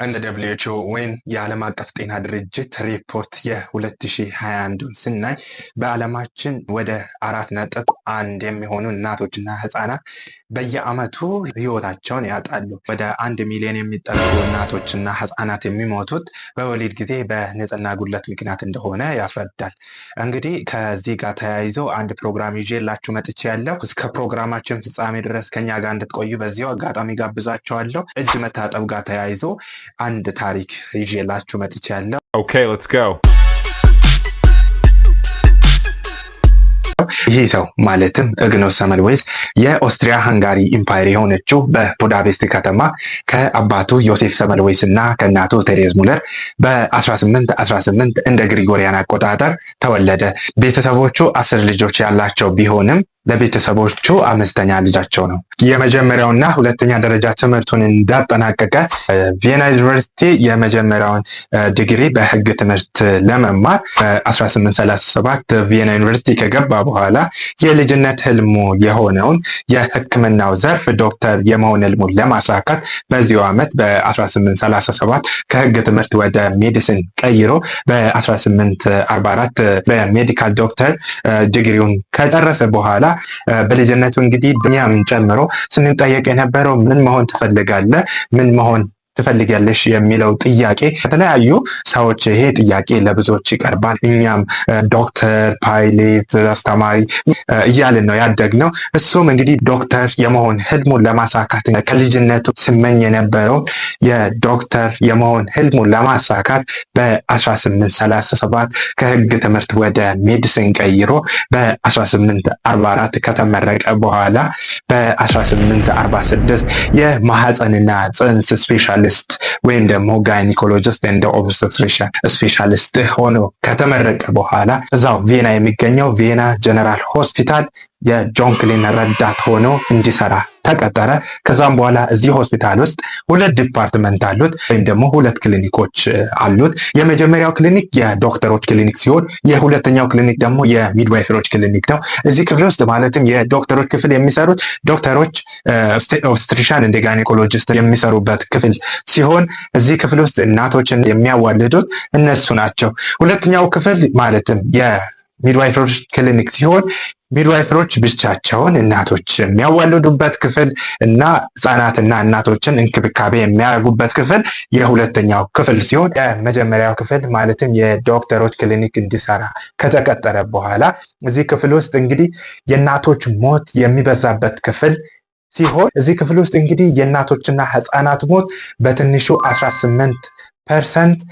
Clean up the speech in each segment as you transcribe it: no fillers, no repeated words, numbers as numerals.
እንደ WHO ወይም የዓለም አቀፍ ጤና ድርጅት ሪፖርት የ2021 ስናይ በዓለማችን ወደ 4.1 የሚሆኑ እናቶችና ህፃናት በየዓመቱ ህይወታቸውን ያጣሉ። ወደ 1 ሚሊዮን የሚጠጉ እናቶችና ህፃናት የሚሞቱት በወሊድ ጊዜ በንጽህና ጉድለት ምክንያት እንደሆነ ያስረዳል። እንግዲህ ከዚህ ጋር ተያይዞ አንድ ፕሮግራም ይዤላችሁ መጥቻለሁ። እስከ ፕሮግራማችን ፍጻሜ ድረስ ከኛ ጋር እንድትቆዩ በዚሁ አጋጣሚ ጋብዛችኋለሁ። እጅ መታጠብ ጋር ተያይዞ አንድ ታሪክ ይዤላችሁ መጥቻለሁ። Okay, let's go. ይህ ሰው ማለትም ኢግኖስ ሰመልዌይስ የኦስትሪያ ሃንጋሪ ኢምፓየር የሆነችው በቡዳፔስት ከተማ ከአባቱ ዮሴፍ ሰመልዌይስ እና ከእናቱ ቴሬዝ ሙለር በ1818 እንደ ግሪጎሪያን አቆጣጠር ተወለደ። ቤተሰቦቹ 10 ልጆች ያላቸው ቢሆንም ለቤተሰቦቹ 5ኛ ልጃቸው ነው። የመጀመሪያውና ሁለተኛ ደረጃ ትምህርቱን እንዳጠናቀቀ ቪየና ዩኒቨርሲቲ የመጀመሪያውን ዲግሪ በህግ ትምህርት ለመማር በ1837 ቪየና ዩኒቨርሲቲ ከገባ በኋላ የልጅነት ህልሙ የሆነውን የህክምናው ዘርፍ ዶክተር የመሆን ህልሙን ለማሳካት በዚሁ ዓመት በ1837 ከህግ ትምህርት ወደ ሜዲሲን ቀይሮ በ1844 በሜዲካል ዶክተር ዲግሪውን ከጨረሰ በኋላ በልጅነቱ እንግዲህ ዱንያምን ጨምሮ ስንጠየቅ የነበረው ምን መሆን ትፈልጋለህ? ምን መሆን ትፈልጊያለሽ የሚለው ጥያቄ ከተለያዩ ሰዎች ይሄ ጥያቄ ለብዙዎች ይቀርባል። እኛም ዶክተር፣ ፓይሌት፣ አስተማሪ እያልን ነው ያደግነው። እሱም እንግዲህ ዶክተር የመሆን ህልሙን ለማሳካት ከልጅነቱ ስመኝ የነበረውን የዶክተር የመሆን ህልሙን ለማሳካት በ1837 ከህግ ትምህርት ወደ ሜዲሲን ቀይሮ በ1844 ከተመረቀ በኋላ በ1846 የማህፀንና ጽንስ ስፔሻል ወይም ደግሞ ጋይኒኮሎጂስት እንደ ኦብስቴትሪሽን ስፔሻሊስት ሆኖ ከተመረቀ በኋላ እዛው ቪየና የሚገኘው ቪየና ጀነራል ሆስፒታል የጆን ክሊን ረዳት ሆኖ እንዲሰራ ተቀጠረ። ከዛም በኋላ እዚህ ሆስፒታል ውስጥ 2 ዲፓርትመንት አሉት ወይም ደግሞ 2 ክሊኒኮች አሉት። የመጀመሪያው ክሊኒክ የዶክተሮች ክሊኒክ ሲሆን የሁለተኛው ክሊኒክ ደግሞ የሚድዋይፈሮች ክሊኒክ ነው። እዚህ ክፍል ውስጥ ማለትም የዶክተሮች ክፍል የሚሰሩት ዶክተሮች ኦብስቴትሪሻን እንደ ጋይኒኮሎጂስት የሚሰሩበት ክፍል ሲሆን እዚህ ክፍል ውስጥ እናቶችን የሚያዋልዱት እነሱ ናቸው። ሁለተኛው ክፍል ማለትም የሚድዋይፈሮች ክሊኒክ ሲሆን ሚድዋይፈሮች ብቻቸውን እናቶች የሚያዋልዱበት ክፍል እና ህፃናትና እናቶችን እንክብካቤ የሚያደርጉበት ክፍል የሁለተኛው ክፍል ሲሆን የመጀመሪያው ክፍል ማለትም የዶክተሮች ክሊኒክ እንዲሰራ ከተቀጠረ በኋላ እዚህ ክፍል ውስጥ እንግዲህ የእናቶች ሞት የሚበዛበት ክፍል ሲሆን እዚህ ክፍል ውስጥ እንግዲህ የእናቶችና ህፃናት ሞት በትንሹ 18%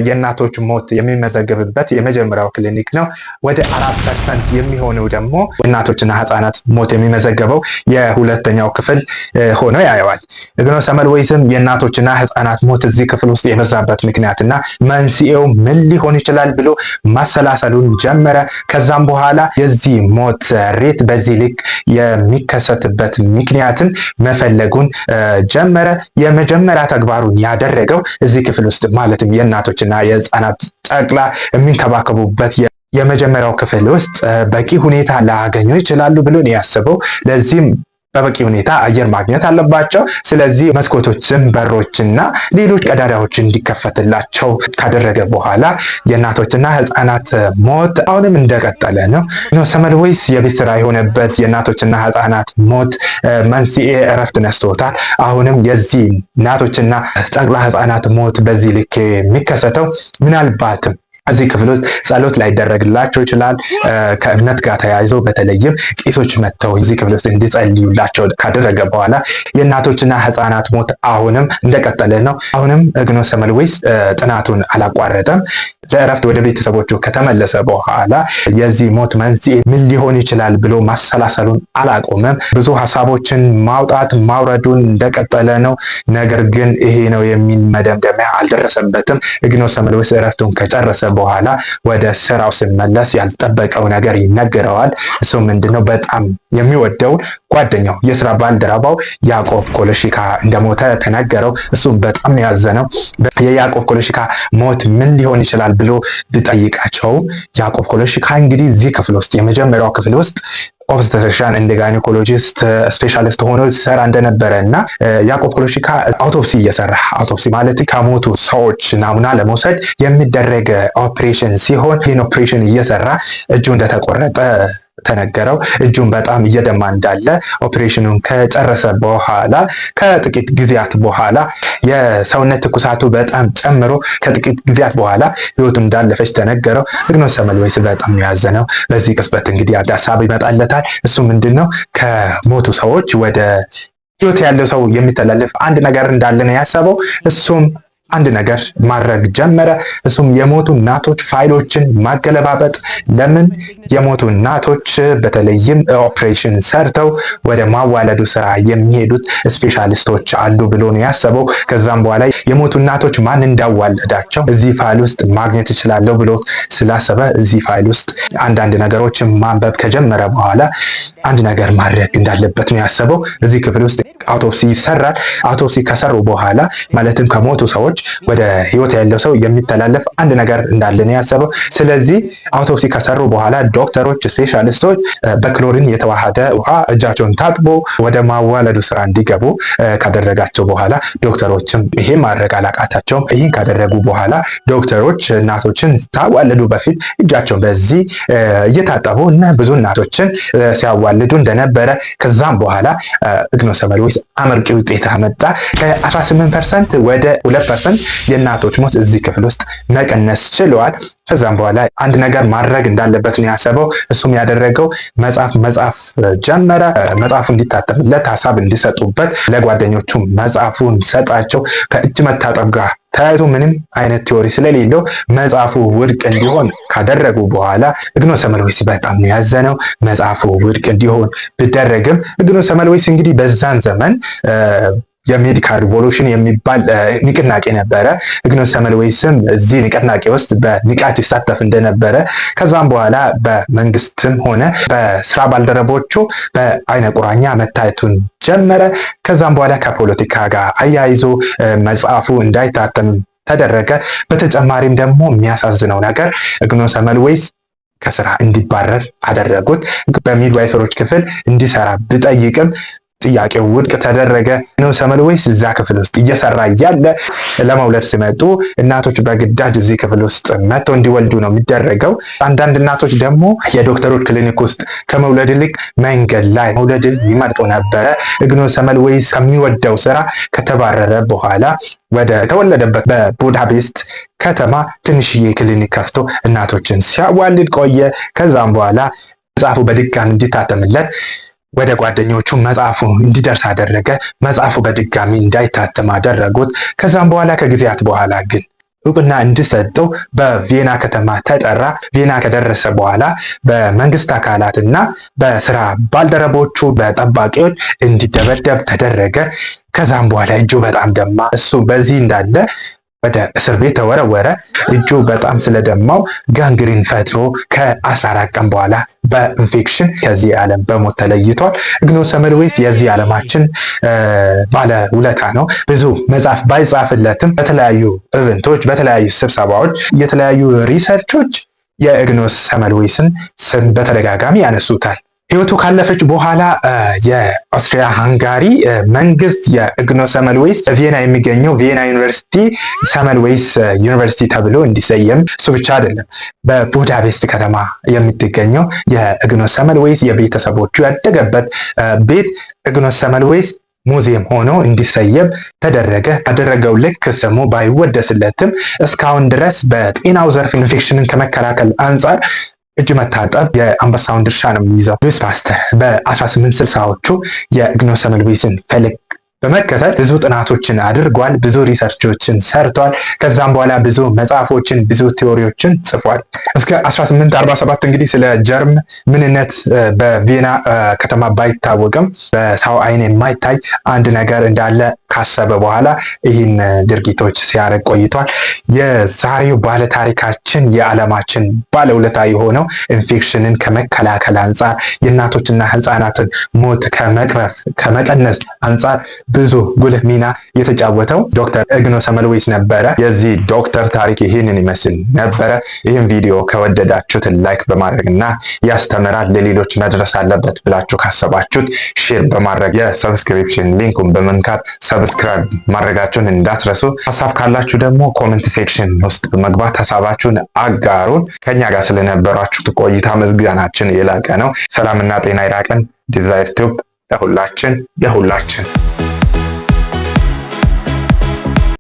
የእናቶች ሞት የሚመዘገብበት የመጀመሪያው ክሊኒክ ነው። ወደ 4% የሚሆነው ደግሞ እናቶችና ህፃናት ሞት የሚመዘገበው የሁለተኛው ክፍል ሆኖ ያየዋል። ኢግኖስ ሰመልዌይስም የእናቶችና ህፃናት ሞት እዚህ ክፍል ውስጥ የበዛበት ምክንያትና መንስኤው ምን ሊሆን ይችላል ብሎ ማሰላሰሉን ጀመረ። ከዛም በኋላ የዚህ ሞት ሬት በዚህ ልክ የሚከሰትበት ምክንያትን መፈለጉን ጀመረ። የመጀመሪያ ተግባሩን ያደረገው እዚህ ክፍል ውስጥ ማለትም የእናቶችና የህፃናት ጨቅላ የሚንከባከቡበት የመጀመሪያው ክፍል ውስጥ በቂ ሁኔታ ላያገኙ ይችላሉ ብሎ ነው ያሰበው። ለዚህም በበቂ ሁኔታ አየር ማግኘት አለባቸው። ስለዚህ መስኮቶችን፣ በሮችና ሌሎች ቀዳዳዎች እንዲከፈትላቸው ካደረገ በኋላ የእናቶችና ህፃናት ሞት አሁንም እንደቀጠለ ነው። ሰመልዌይስ የቤት ስራ የሆነበት የእናቶችና ህፃናት ሞት መንስኤ እረፍት ነስቶታል። አሁንም የዚህ እናቶችና ጨቅላ ህፃናት ሞት በዚህ ልክ የሚከሰተው ምናልባትም እዚህ ክፍል ውስጥ ጸሎት ላይደረግላቸው ይችላል። ከእምነት ጋር ተያይዞ በተለይም ቄሶች መጥተው እዚህ ክፍል ውስጥ እንዲጸልዩላቸው ካደረገ በኋላ የእናቶችና ህፃናት ሞት አሁንም እንደቀጠለ ነው። አሁንም ኢግኖስ ሰመልዌይስ ጥናቱን አላቋረጠም። ለእረፍት ወደ ቤተሰቦቹ ከተመለሰ በኋላ የዚህ ሞት መንስኤ ምን ሊሆን ይችላል ብሎ ማሰላሰሉን አላቆመም። ብዙ ሀሳቦችን ማውጣት ማውረዱን እንደቀጠለ ነው። ነገር ግን ይሄ ነው የሚል መደምደሚያ አልደረሰበትም። ኢግኖስ ሰመልዌይስ እረፍቱን ከጨረሰ በኋላ ወደ ስራው ሲመለስ ያልጠበቀው ነገር ይነገረዋል። እሱ ምንድነው? በጣም የሚወደው ጓደኛው የስራ ባልደረባው ያዕቆብ ኮለሺካ እንደሞተ ተነገረው። እሱም በጣም ነው ያዘነው። የያዕቆብ ኮለሺካ ሞት ምን ሊሆን ይችላል ብሎ ቢጠይቃቸው ያዕቆብ ኮለሺካ እንግዲህ እዚህ ክፍል ውስጥ የመጀመሪያው ክፍል ውስጥ ኦብስተትሪሻን እንደ ጋይኒኮሎጂስት ስፔሻሊስት ሆኖ ሲሰራ እንደነበረ እና ያዕቆብ ኮሎሺካ አውቶፕሲ እየሰራ አውቶፕሲ ማለት ከሞቱ ሰዎች ናሙና ለመውሰድ የሚደረግ ኦፕሬሽን ሲሆን ይህን ኦፕሬሽን እየሰራ እጁ እንደተቆረጠ ተነገረው። እጁን በጣም እየደማ እንዳለ ኦፕሬሽኑን ከጨረሰ በኋላ ከጥቂት ጊዜያት በኋላ የሰውነት ትኩሳቱ በጣም ጨምሮ ከጥቂት ጊዜያት በኋላ ህይወቱ እንዳለፈች ተነገረው። ኢግኖስ ሰመልወይስ በጣም ያዘነው። በዚህ ቅጽበት እንግዲህ አንድ ሀሳብ ይመጣለታል። እሱ ምንድነው? ከሞቱ ሰዎች ወደ ህይወት ያለው ሰው የሚተላለፍ አንድ ነገር እንዳለ ነው ያሰበው። እሱም አንድ ነገር ማድረግ ጀመረ። እሱም የሞቱ እናቶች ፋይሎችን ማገለባበጥ። ለምን የሞቱ እናቶች በተለይም ኦፕሬሽን ሰርተው ወደ ማዋለዱ ስራ የሚሄዱት ስፔሻሊስቶች አሉ ብሎ ነው ያሰበው። ከዛም በኋላ የሞቱ እናቶች ማን እንዳዋለዳቸው እዚህ ፋይል ውስጥ ማግኘት እችላለሁ ብሎ ስላሰበ እዚህ ፋይል ውስጥ አንዳንድ ነገሮችን ማንበብ ከጀመረ በኋላ አንድ ነገር ማድረግ እንዳለበት ነው ያሰበው። እዚህ ክፍል ውስጥ አውቶፕሲ ይሰራል። አውቶፕሲ ከሰሩ በኋላ ማለትም ከሞቱ ሰዎች ወደ ህይወት ያለው ሰው የሚተላለፍ አንድ ነገር እንዳለ ነው ያሰበው። ስለዚህ አውቶፕሲ ከሰሩ በኋላ ዶክተሮች፣ ስፔሻሊስቶች በክሎሪን የተዋሃደ ውሃ እጃቸውን ታጥቦ ወደ ማዋለዱ ስራ እንዲገቡ ካደረጋቸው በኋላ ዶክተሮችም ይሄ ማድረግ አላቃታቸውም። ይህን ካደረጉ በኋላ ዶክተሮች እናቶችን ሳዋለዱ በፊት እጃቸውን በዚህ እየታጠቡ እና ብዙ እናቶችን ሲያዋልዱ እንደነበረ ከዛም በኋላ ኢግኖስ ሰመልወይስ አመርቂ ውጤት አመጣ። ከ18% ወደ 2% የእናቶች ሞት እዚህ ክፍል ውስጥ መቀነስ ችለዋል። ከዛም በኋላ አንድ ነገር ማድረግ እንዳለበት ነው ያሰበው። እሱም ያደረገው መጽሐፍ ጀመረ። መጽሐፉ እንዲታተምለት ሀሳብ እንዲሰጡበት ለጓደኞቹ መጽሐፉን ሰጣቸው። ከእጅ መታጠብ ጋር ተያይዞ ምንም አይነት ቲዎሪ ስለሌለው መጽሐፉ ውድቅ እንዲሆን ካደረጉ በኋላ ኢግኖስ ሰመልወይስ በጣም ነው ያዘነው። መጽሐፉ ውድቅ እንዲሆን ቢደረግም ኢግኖስ ሰመልወይስ እንግዲህ በዛን ዘመን የሜዲካል ሪቮሉሽን የሚባል ንቅናቄ ነበረ። ኢግኖስ ሰመልወይስም እዚህ ንቅናቄ ውስጥ በንቃት ይሳተፍ እንደነበረ ከዛም በኋላ በመንግስትም ሆነ በስራ ባልደረቦቹ በአይነ ቁራኛ መታየቱን ጀመረ። ከዛም በኋላ ከፖለቲካ ጋር አያይዞ መጽሐፉ እንዳይታተም ተደረገ። በተጨማሪም ደግሞ የሚያሳዝነው ነገር ኢግኖስ ሰመልወይስ ከስራ እንዲባረር አደረጉት። በሚድዋይፈሮች ክፍል እንዲሰራ ቢጠይቅም ጥያቄው ውድቅ ተደረገ። ኢግኖስ ሰመልወይስ እዛ ክፍል ውስጥ እየሰራ እያለ ለመውለድ ሲመጡ እናቶች በግዳጅ እዚህ ክፍል ውስጥ መጥተው እንዲወልዱ ነው የሚደረገው። አንዳንድ እናቶች ደግሞ የዶክተሮች ክሊኒክ ውስጥ ከመውለድ ይልቅ መንገድ ላይ መውለድን ይመርጡ ነበረ። ኢግኖስ ሰመልወይስ ከሚወደው ስራ ከተባረረ በኋላ ወደ ተወለደበት በቡዳፔስት ከተማ ትንሽዬ ክሊኒክ ከፍቶ እናቶችን ሲያዋልድ ቆየ። ከዛም በኋላ መጽሐፉ በድጋሚ እንዲታተምለት ወደ ጓደኞቹ መጽሐፉ እንዲደርስ አደረገ። መጽሐፉ በድጋሚ እንዳይታተም አደረጉት። ከዛም በኋላ ከጊዜያት በኋላ ግን እውቅና እንዲሰጠው በቪየና ከተማ ተጠራ። ቪየና ከደረሰ በኋላ በመንግስት አካላት እና በስራ ባልደረቦቹ በጠባቂዎች እንዲደበደብ ተደረገ። ከዛም በኋላ እጁ በጣም ደማ። እሱ በዚህ እንዳለ ወደ እስር ቤት ተወረወረ። እጁ በጣም ስለደማው ጋንግሪን ፈጥሮ ከ14 ቀን በኋላ በኢንፌክሽን ከዚህ ዓለም በሞት ተለይቷል። ኢግኖስ ሰመልወይስ የዚህ ዓለማችን ባለ ውለታ ነው። ብዙ መጽሐፍ ባይጻፍለትም በተለያዩ ኢቨንቶች፣ በተለያዩ ስብሰባዎች፣ የተለያዩ ሪሰርቾች የኢግኖስ ሰመልወይስን ስም በተደጋጋሚ ያነሱታል። ህይወቱ ካለፈች በኋላ የኦስትሪያ ሃንጋሪ መንግስት የኢግኖስ ሰመልወይስ ቪየና የሚገኘው ቪየና ዩኒቨርሲቲ ሰመልወይስ ዩኒቨርሲቲ ተብሎ እንዲሰየም፣ እሱ ብቻ አይደለም በቡዳፔስት ከተማ የምትገኘው የኢግኖስ ሰመልወይስ የቤተሰቦቹ ያደገበት ቤት ኢግኖስ ሰመልወይስ ሙዚየም ሆኖ እንዲሰየም ተደረገ። ካደረገው ልክ ስሙ ባይወደስለትም እስካሁን ድረስ በጤናው ዘርፍ ኢንፌክሽንን ከመከላከል አንጻር እጅ መታጠብ የአንበሳውን ድርሻ ነው የሚይዘው። ሉዊስ ፓስተር በ1860ዎቹ የኢግኖስ ሰመልወይስን ፈለግ በመከተል ብዙ ጥናቶችን አድርጓል። ብዙ ሪሰርቾችን ሰርቷል። ከዛም በኋላ ብዙ መጽሐፎችን፣ ብዙ ቲዎሪዎችን ጽፏል። እስከ 1847 እንግዲህ ስለ ጀርም ምንነት በቪየና ከተማ ባይታወቅም በሰው ዓይን የማይታይ አንድ ነገር እንዳለ ካሰበ በኋላ ይህን ድርጊቶች ሲያደርግ ቆይቷል። የዛሬው ባለታሪካችን የዓለማችን ባለውለታ የሆነው ኢንፌክሽንን ከመከላከል አንጻር የእናቶችና ህፃናትን ሞት ከመቅረፍ ከመቀነስ አንጻር ብዙ ጉልህ ሚና የተጫወተው ዶክተር እግኖ ሰመልዊስ ነበረ። የዚህ ዶክተር ታሪክ ይህንን ይመስል ነበረ። ይህን ቪዲዮ ከወደዳችሁት ላይክ በማድረግና ያስተምራል ለሌሎች መድረስ አለበት ብላችሁ ካሰባችሁት ሼር በማድረግ የሰብስክሪፕሽን ሊንኩን በመንካት ሰብስክራይብ ማድረጋችሁን እንዳትረሱ። ሀሳብ ካላችሁ ደግሞ ኮሜንት ሴክሽን ውስጥ በመግባት ሀሳባችሁን አጋሩን። ከኛ ጋር ስለነበራችሁ ቆይታ ምስጋናችን የላቀ ነው። ሰላምና ጤና ይራቀን። ዲዛይር ቲዩብ ለሁላችን የሁላችን